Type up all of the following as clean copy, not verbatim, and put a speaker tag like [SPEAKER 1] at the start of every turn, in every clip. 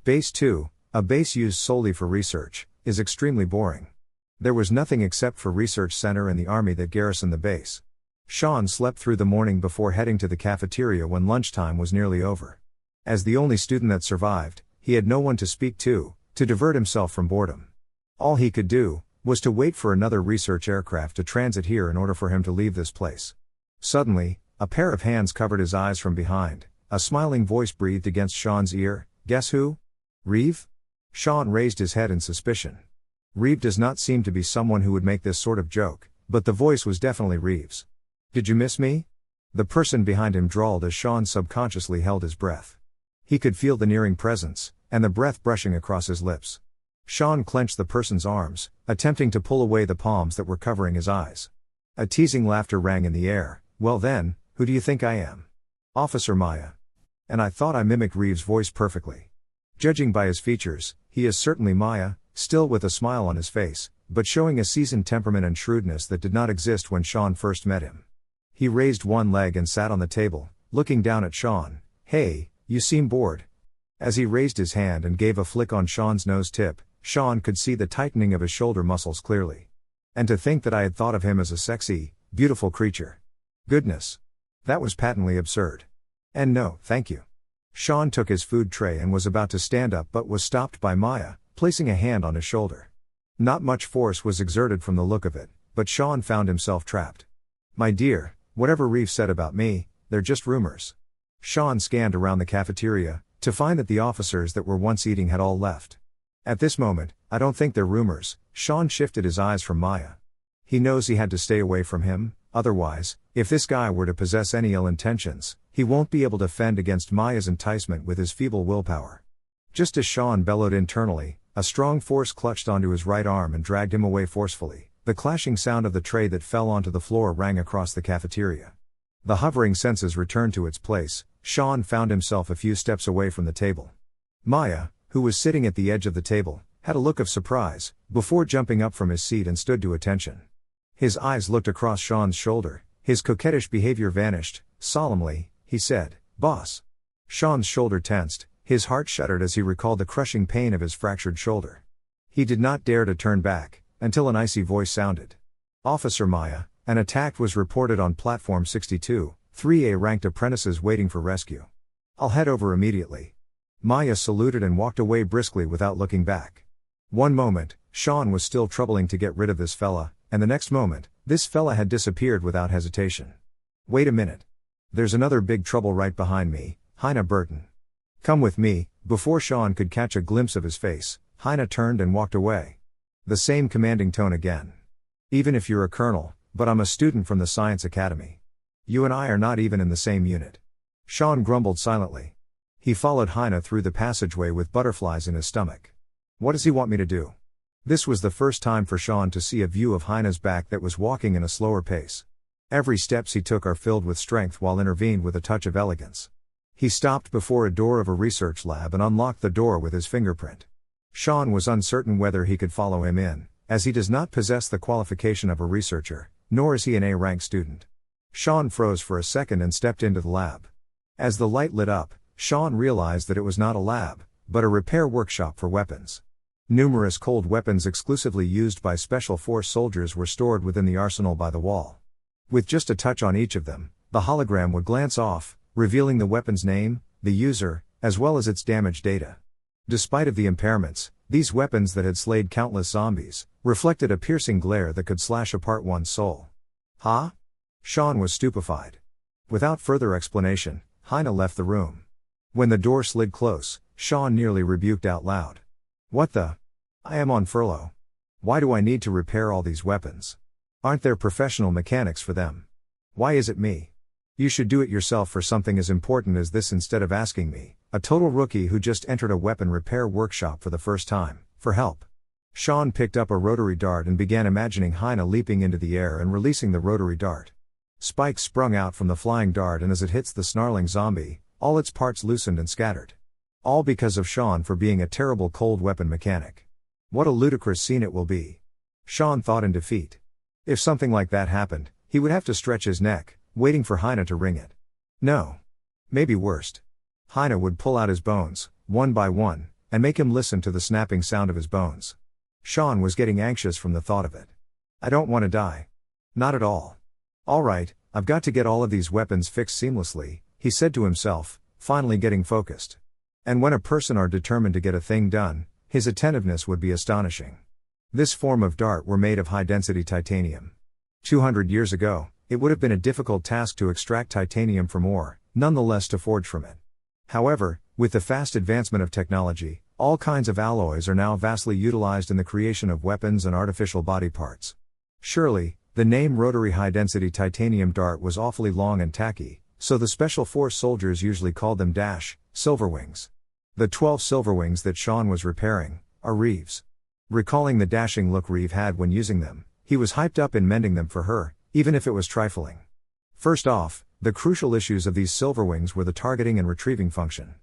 [SPEAKER 1] Base 2, a base used solely for research, is extremely boring. There was nothing except for research center and the army that garrisoned the base. Sean slept through the morning before heading to the cafeteria when lunchtime was nearly over. As the only student that survived, he had no one to speak to divert himself from boredom. All he could do was to wait for another research aircraft to transit here in order for him to leave this place. Suddenly, a pair of hands covered his eyes from behind. A smiling voice breathed against Sean's ear, "Guess who? Reeve?" Sean raised his head in suspicion. Reeve does not seem to be someone who would make this sort of joke, but the voice was definitely Reeve's. "Did you miss me?" The person behind him drawled as Sean subconsciously held his breath. He could feel the nearing presence, and the breath brushing across his lips. Sean clenched the person's arms, attempting to pull away the palms that were covering his eyes. A teasing laughter rang in the air. "Well then, who do you think I am?" "Officer Maya." "And I thought I mimicked Reeve's voice perfectly." Judging by his features, he is certainly Maya, still with a smile on his face, but showing a seasoned temperament and shrewdness that did not exist when Sean first met him. He raised one leg and sat on the table, looking down at Sean. "Hey, you seem bored." As he raised his hand and gave a flick on Sean's nose tip, Sean could see the tightening of his shoulder muscles clearly. "And to think that I had thought of him as a sexy, beautiful creature. Goodness. That was patently absurd. And no, thank you." Sean took his food tray and was about to stand up but was stopped by Maya, placing a hand on his shoulder. Not much force was exerted from the look of it, but Sean found himself trapped. "My dear, whatever Reeve said about me, they're just rumors." Sean scanned around the cafeteria, to find that the officers that were once eating had all left. At this moment, "I don't think they're rumors." Sean shifted his eyes from Maya. He knows he had to stay away from him, otherwise, if this guy were to possess any ill intentions, he won't be able to fend against Maya's enticement with his feeble willpower. Just as Sean bellowed internally, a strong force clutched onto his right arm and dragged him away forcefully. The clashing sound of the tray that fell onto the floor rang across the cafeteria. The hovering senses returned to its place. Sean found himself a few steps away from the table. Maya, who was sitting at the edge of the table, had a look of surprise, before jumping up from his seat and stood to attention. His eyes looked across Sean's shoulder, his coquettish behavior vanished. Solemnly, he said, "Boss." Sean's shoulder tensed, his heart shuddered as he recalled the crushing pain of his fractured shoulder. He did not dare to turn back, until an icy voice sounded. "Officer Maya, an attack was reported on Platform 62, 3A ranked apprentices waiting for rescue. I'll head over immediately." Maya saluted and walked away briskly without looking back. One moment, Sean was still troubling to get rid of this fella, and the next moment, this fella had disappeared without hesitation. "Wait a minute. There's another big trouble right behind me, Heine Burton. Come with me." Before Sean could catch a glimpse of his face, Heine turned and walked away. The same commanding tone again. "Even if you're a colonel, but I'm a student from the Science Academy. You and I are not even in the same unit." Sean grumbled silently. He followed Heine through the passageway with butterflies in his stomach. What does he want me to do? This was the first time for Sean to see a view of Heine's back that was walking in a slower pace. Every steps he took are filled with strength while intervened with a touch of elegance. He stopped before a door of a research lab and unlocked the door with his fingerprint. Sean was uncertain whether he could follow him in, as he does not possess the qualification of a researcher, nor is he an A-rank student. Sean froze for a second and stepped into the lab. As the light lit up, Sean realized that it was not a lab, but a repair workshop for weapons. Numerous cold weapons exclusively used by Special Force soldiers were stored within the arsenal by the wall. With just a touch on each of them, the hologram would glance off, revealing the weapon's name, the user, as well as its damage data. Despite of the impairments, these weapons that had slayed countless zombies, reflected a piercing glare that could slash apart one's soul. Huh? Sean was stupefied. Without further explanation, Heine left the room. When the door slid close, Sean nearly rebuked out loud. "What the? I am on furlough. Why do I need to repair all these weapons? Aren't there professional mechanics for them? Why is it me? You should do it yourself for something as important as this instead of asking me, a total rookie who just entered a weapon repair workshop for the first time, for help." Sean picked up a rotary dart and began imagining Heine leaping into the air and releasing the rotary dart. Spikes sprung out from the flying dart, and as it hits the snarling zombie, all its parts loosened and scattered. All because of Sean for being a terrible cold weapon mechanic. What a ludicrous scene it will be. Sean thought in defeat. If something like that happened, he would have to stretch his neck, waiting for Heine to ring it. No. Maybe worst. Heine would pull out his bones, one by one, and make him listen to the snapping sound of his bones. Sean was getting anxious from the thought of it. I don't want to die. Not at all. Alright, I've got to get all of these weapons fixed seamlessly, he said to himself, finally getting focused. And when a person are determined to get a thing done, his attentiveness would be astonishing. This form of dart were made of high-density titanium. 200 years ago, it would have been a difficult task to extract titanium from ore, nonetheless to forge from it. However, with the fast advancement of technology, all kinds of alloys are now vastly utilized in the creation of weapons and artificial body parts. Surely, the name rotary high-density titanium dart was awfully long and tacky, so the Special Force soldiers usually called them silverwings. The 12 silverwings that Sean was repairing are Reeve's. Recalling the dashing look Reeve had when using them, he was hyped up in mending them for her, even if it was trifling. First off, the crucial issues of these silverwings were the targeting and retrieving function.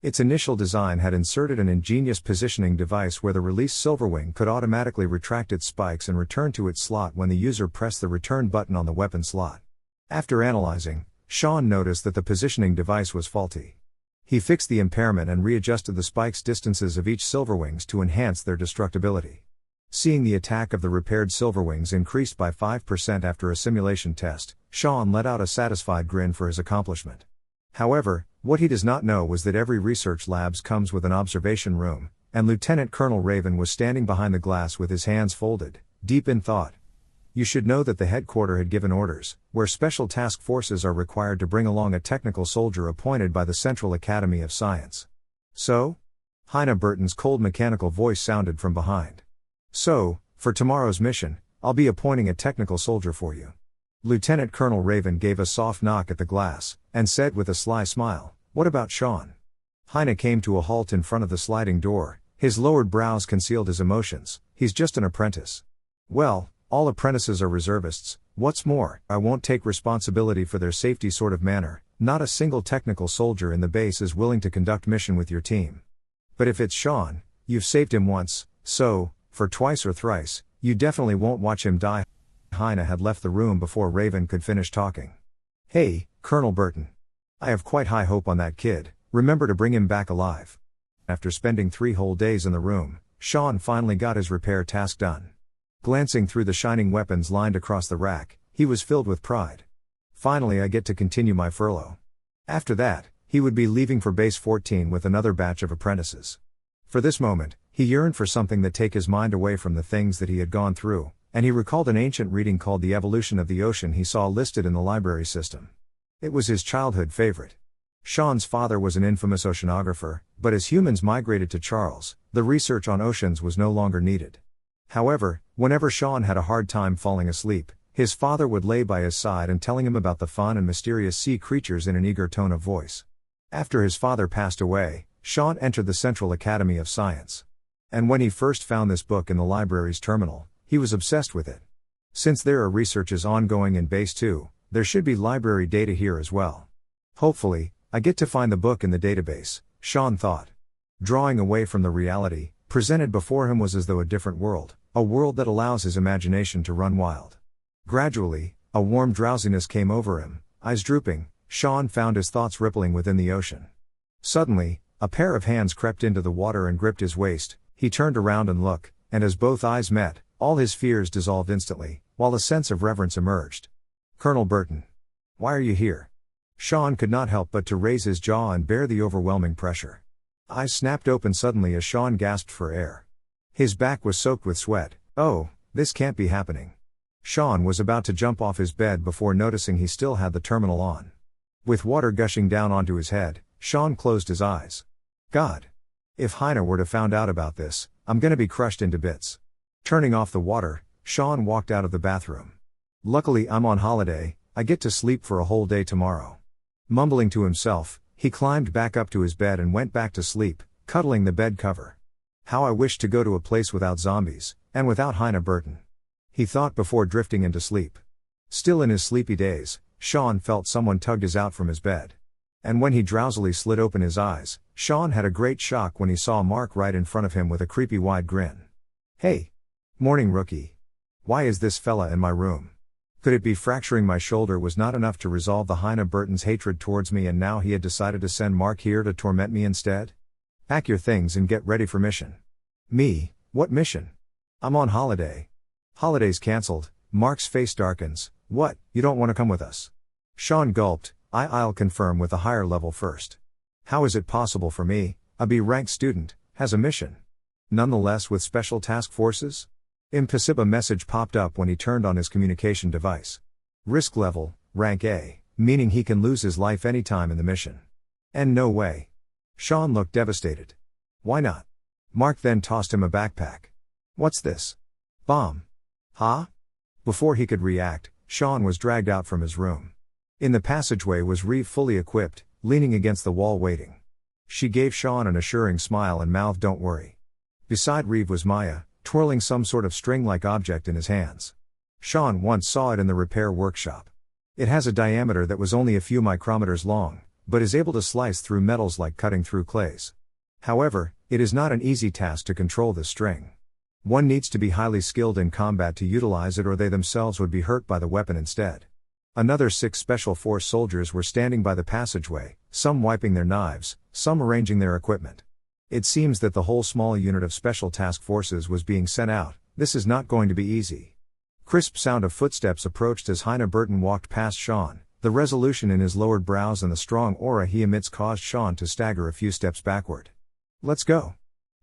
[SPEAKER 1] Its initial design had inserted an ingenious positioning device where the released silverwing could automatically retract its spikes and return to its slot when the user pressed the return button on the weapon slot. After analyzing, Sean noticed that the positioning device was faulty. He fixed the impairment and readjusted the spikes distances of each silverwings to enhance their destructibility. Seeing the attack of the repaired silverwings increased by 5% after a simulation test, Sean let out a satisfied grin for his accomplishment. However, what he does not know was that every research labs comes with an observation room, and Lieutenant Colonel Raven was standing behind the glass with his hands folded, deep in thought. You should know that the headquarters had given orders, where special task forces are required to bring along a technical soldier appointed by the Central Academy of Science. So? Heine Burton's cold mechanical voice sounded from behind. So, for tomorrow's mission, I'll be appointing a technical soldier for you. Lieutenant Colonel Raven gave a soft knock at the glass, and said with a sly smile, what about Sean? Heine came to a halt in front of the sliding door, his lowered brows concealed his emotions. He's just an apprentice. Well, all apprentices are reservists. What's more, I won't take responsibility for their safety sort of manner. Not a single technical soldier in the base is willing to conduct mission with your team. But if it's Sean, you've saved him once, so, for twice or thrice, you definitely won't watch him die. Heine had left the room before Raven could finish talking. Hey, Colonel Burton. I have quite high hope on that kid, remember to bring him back alive. After spending 3 whole days in the room, Sean finally got his repair task done. Glancing through the shining weapons lined across the rack, he was filled with pride. Finally I get to continue my furlough. After that, he would be leaving for Base 14 with another batch of apprentices. For this moment, he yearned for something that take his mind away from the things that he had gone through, and he recalled an ancient reading called The Evolution of the Ocean he saw listed in the library system. It was his childhood favorite. Sean's father was an infamous oceanographer, but as humans migrated to Charles, the research on oceans was no longer needed. However, whenever Sean had a hard time falling asleep, his father would lay by his side and telling him about the fun and mysterious sea creatures in an eager tone of voice. After his father passed away, Sean entered the Central Academy of Science. And when he first found this book in the library's terminal, he was obsessed with it. Since there are researches ongoing in Base 2, there should be library data here as well. Hopefully, I get to find the book in the database, Sean thought. Drawing away from the reality presented before him was as though a different world, a world that allows his imagination to run wild. Gradually, a warm drowsiness came over him, eyes drooping. Sean found his thoughts rippling within the ocean. Suddenly, a pair of hands crept into the water and gripped his waist. He turned around and looked, and as both eyes met, all his fears dissolved instantly, while a sense of reverence emerged. Colonel Burton. Why are you here? Sean could not help but to raise his jaw and bear the overwhelming pressure. Eyes snapped open suddenly as Sean gasped for air. His back was soaked with sweat. Oh, this can't be happening. Sean was about to jump off his bed before noticing he still had the terminal on. With water gushing down onto his head, Sean closed his eyes. God! If Heine were to find out about this, I'm gonna be crushed into bits. Turning off the water, Sean walked out of the bathroom. Luckily I'm on holiday, I get to sleep for a whole day tomorrow. Mumbling to himself, he climbed back up to his bed and went back to sleep, cuddling the bed cover. How I wish to go to a place without zombies, and without Heine Burton. He thought before drifting into sleep. Still in his sleepy days, Sean felt someone tugged his out from his bed. And when he drowsily slid open his eyes, Sean had a great shock when he saw Mark right in front of him with a creepy wide grin. Hey! Morning, rookie. Why is this fella in my room? Could it be fracturing my shoulder was not enough to resolve the Heine Burton's hatred towards me and now he had decided to send Mark here to torment me instead? Pack your things and get ready for mission. Me, what mission? I'm on holiday. Holiday's cancelled. Mark's face darkens. What, you don't want to come with us? Sean gulped. I'll confirm with a higher level first. How is it possible for me, a B-ranked student, has a mission? Nonetheless with special task forces? Impossible message popped up when he turned on his communication device. Risk level, rank A, meaning he can lose his life anytime in the mission. And no way. Sean looked devastated. Why not? Mark then tossed him a backpack. What's this? Bomb. Huh? Before he could react, Sean was dragged out from his room. In the passageway was Reeve fully equipped, leaning against the wall waiting. She gave Sean an assuring smile and mouthed, "Don't worry." Beside Reeve was Maya, twirling some sort of string-like object in his hands. Sean once saw it in the repair workshop. It has a diameter that was only a few micrometers long, but is able to slice through metals like cutting through clays. However, it is not an easy task to control this string. One needs to be highly skilled in combat to utilize it, or they themselves would be hurt by the weapon instead. Another 6 Special Force soldiers were standing by the passageway, some wiping their knives, some arranging their equipment. It seems that the whole small unit of Special Task Forces was being sent out. This is not going to be easy. Crisp sound of footsteps approached as Heine Burton walked past Sean. The resolution in his lowered brows and the strong aura he emits caused Sean to stagger a few steps backward. Let's go.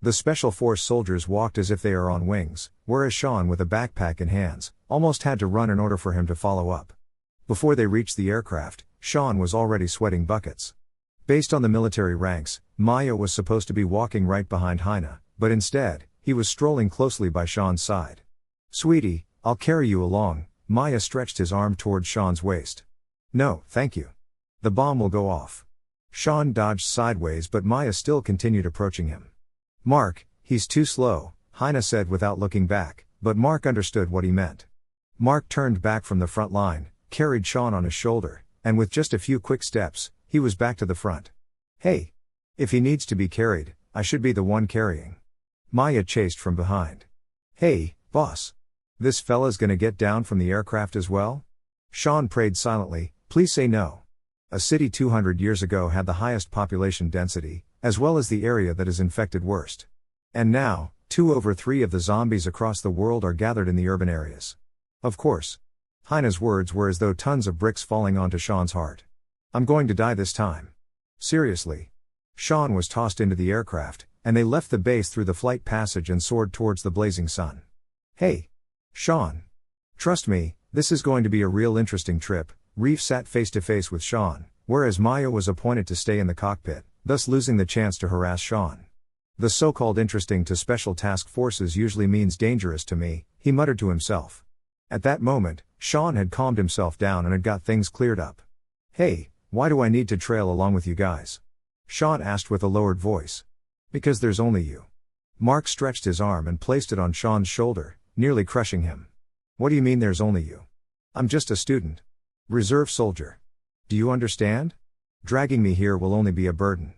[SPEAKER 1] The Special Force soldiers walked as if they are on wings, whereas Sean, with a backpack in hands, almost had to run in order for him to follow up. Before they reached the aircraft, Sean was already sweating buckets. Based on the military ranks, Maya was supposed to be walking right behind Heine, but instead, he was strolling closely by Sean's side. Sweetie, I'll carry you along. Maya stretched his arm towards Sean's waist. No, thank you. The bomb will go off. Sean dodged sideways, but Maya still continued approaching him. Mark, he's too slow, Heine said without looking back, but Mark understood what he meant. Mark turned back from the front line, carried Sean on his shoulder, and with just a few quick steps, he was back to the front. Hey! If he needs to be carried, I should be the one carrying. Maya chased from behind. Hey, boss! This fella's gonna get down from the aircraft as well? Sean prayed silently, please say no. A city 200 years ago had the highest population density, as well as the area that is infected worst. And now, 2 over 3 of the zombies across the world are gathered in the urban areas. Of course. Heine's words were as though tons of bricks falling onto Sean's heart. I'm going to die this time. Seriously. Sean was tossed into the aircraft, and they left the base through the flight passage and soared towards the blazing sun. Hey! Sean! Trust me, this is going to be a real interesting trip. Reeve sat face to face with Sean, whereas Maya was appointed to stay in the cockpit, thus losing the chance to harass Sean. The so-called interesting to Special Task Forces usually means dangerous to me, he muttered to himself. At that moment, Sean had calmed himself down and had got things cleared up. Hey, why do I need to trail along with you guys? Sean asked with a lowered voice. Because there's only you. Mark stretched his arm and placed it on Sean's shoulder, nearly crushing him. What do you mean there's only you? I'm just a student. Reserve soldier. Do you understand? Dragging me here will only be a burden.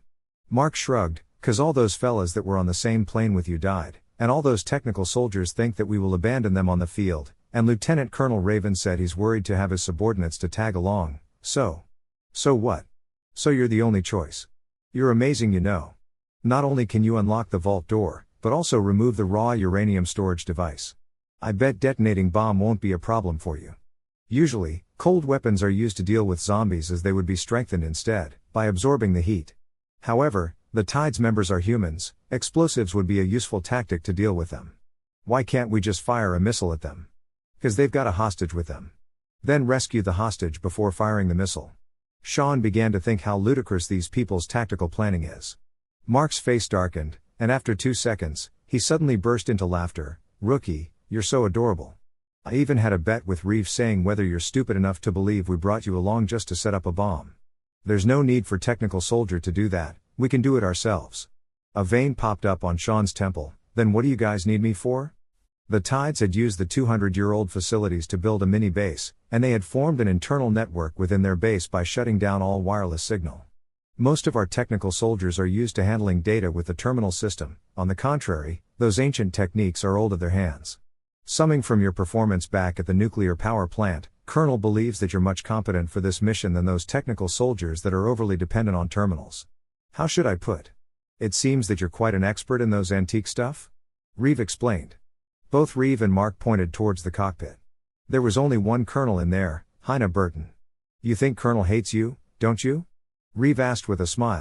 [SPEAKER 1] Mark shrugged, 'cause all those fellas that were on the same plane with you died, and all those technical soldiers think that we will abandon them on the field, and Lieutenant Colonel Raven said he's worried to have his subordinates to tag along, so what? So you're the only choice. You're amazing, you know. Not only can you unlock the vault door, but also remove the raw uranium storage device. I bet detonating bomb won't be a problem for you. Usually, cold weapons are used to deal with zombies, as they would be strengthened instead, by absorbing the heat. However, the Tide's members are humans, explosives would be a useful tactic to deal with them. Why can't we just fire a missile at them? 'Cause they've got a hostage with them. Then rescue the hostage before firing the missile. Sean began to think how ludicrous these people's tactical planning is. Mark's face darkened, and after 2 seconds, he suddenly burst into laughter. Rookie, you're so adorable. I even had a bet with Reeve saying whether you're stupid enough to believe we brought you along just to set up a bomb. There's no need for technical soldier to do that, we can do it ourselves. A vein popped up on Sean's temple. Then what do you guys need me for? The Tides had used the 200-year-old facilities to build a mini base, and they had formed an internal network within their base by shutting down all wireless signal. Most of our technical soldiers are used to handling data with the terminal system. On the contrary, those ancient techniques are old of their hands. Summing from your performance back at the nuclear power plant, Colonel believes that you're much competent for this mission than those technical soldiers that are overly dependent on terminals. How should I put It seems that you're quite an expert in those antique stuff? Reeve explained. Both Reeve and Mark pointed towards the cockpit. There was only one colonel in there, Heine Burton. You think Colonel hates you, don't you? Reeve asked with a smile.